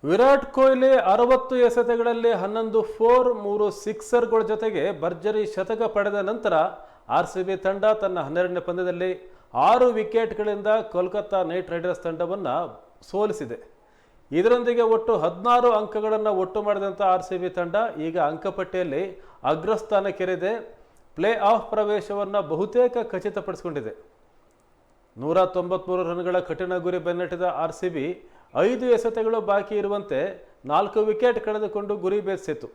Virat Kohli 60 ಎಸೆತಗಳಲ್ಲಿ 11 four 3 ಸಿಕ್ಸರ್ಗಳ ಜೊತೆಗೆ ಭರ್ಜರಿ ಶತಕ ಪಡೆದ ನಂತರ ಆರ್ಸಿಬಿ ತಂಡ ತನ್ನ 12ನೇ ಪಂದ್ಯದಲ್ಲಿ 6 ವಿಕೆಟ್ಗಳಿಂದ ಕೋಲ್ಕತ್ತಾ ನೈಟ್ ರೈಡರ್ಸ್ ತಂಡವನ್ನು ಸೋಲಿಸಿದೆ. ಇದರೊಂದಿಗೆ ಒಟ್ಟು 16 ಅಂಕಗಳನ್ನು ಒಟ್ಟು ಮಾಡಿದಂಥ ಆರ್ಸಿಬಿ ತಂಡ ಈಗ ಅಂಕಪಟ್ಟಿಯಲ್ಲಿ ಅಗ್ರಸ್ಥಾನಕ್ಕೇರಿದೆ. ಪ್ಲೇ ಆಫ್ ಪ್ರವೇಶವನ್ನು ಬಹುತೇಕ ಖಚಿತಪಡಿಸಿಕೊಂಡಿದೆ. 193 ರನ್ಗಳ ಕಠಿಣ ಗುರಿ ಬೆನ್ನಟ್ಟಿದ ಆರ್ಸಿಬಿ 5 ಎಸೆತಗಳು ಬಾಕಿ ಇರುವಂತೆ 4 ವಿಕೆಟ್ ಕಳೆದುಕೊಂಡು ಗುರಿ ಭೇದಿಸಿತು.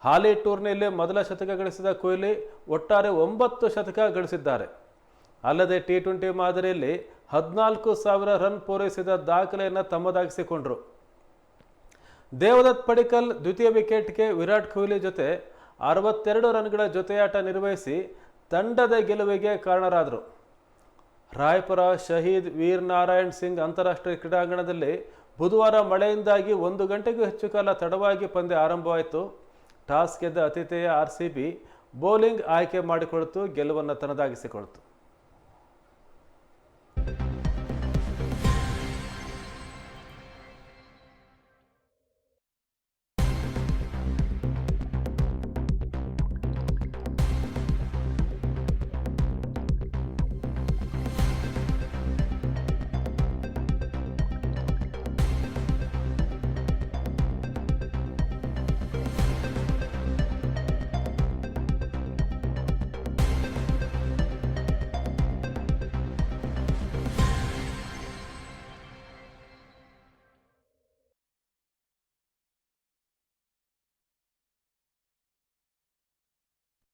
ಹಾಲಿ ಟೂರ್ನಿಯಲ್ಲಿ ಮೊದಲ ಶತಕ ಗಳಿಸಿದ ಕೊಹ್ಲಿ ಒಟ್ಟಾರೆ 9 ಶತಕ ಗಳಿಸಿದ್ದಾರೆ. ಅಲ್ಲದೆ T20 ಮಾದರಿಯಲ್ಲಿ 14,000 ರನ್ ಪೂರೈಸಿದ ದಾಖಲೆಯನ್ನು ತಮ್ಮದಾಗಿಸಿಕೊಂಡರು. ದೇವದತ್ ಪಡಿಕ್ಕಲ್ ದ್ವಿತೀಯ ವಿಕೆಟ್ಗೆ ವಿರಾಟ್ ಕೊಹ್ಲಿ ಜೊತೆ 62 ರನ್ಗಳ ಜೊತೆಯಾಟ ನಿರ್ವಹಿಸಿ ತಂಡದ ಗೆಲುವಿಗೆ ಕಾರಣರಾದರು. ರಾಯ್ಪುರ ಶಹೀದ್ ವೀರ್ ನಾರಾಯಣ್ ಸಿಂಗ್ ಅಂತಾರಾಷ್ಟ್ರೀಯ ಕ್ರೀಡಾಂಗಣದಲ್ಲಿ ಬುಧವಾರ ಮಳೆಯಿಂದಾಗಿ 1 ಗಂಟೆಗೂ ಹೆಚ್ಚು ಕಾಲ ತಡವಾಗಿ ಪಂದ್ಯ ಆರಂಭವಾಯಿತು. ಟಾಸ್ ಗೆದ್ದ ಆತಿಥೇಯ ಆರ್ಸಿಬಿ ಬೌಲಿಂಗ್ ಆಯ್ಕೆ ಮಾಡಿಕೊಳ್ತು ಗೆಲುವನ್ನು ತನ್ನದಾಗಿಸಿಕೊಳ್ತು.